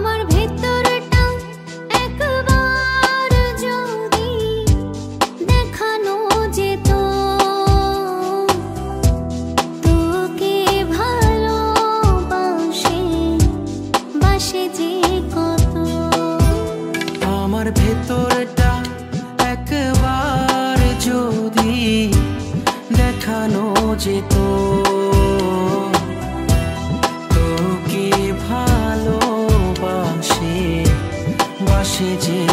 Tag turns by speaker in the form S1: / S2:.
S1: আমার ভেতরটা একবার যদি দেখানো যেত, তোকে ভালোবাসে বাসে যে কত।
S2: আমার ভেতরটা একবার যদি দেখানো যেত, তোকে ভালোবাসে বাসে যে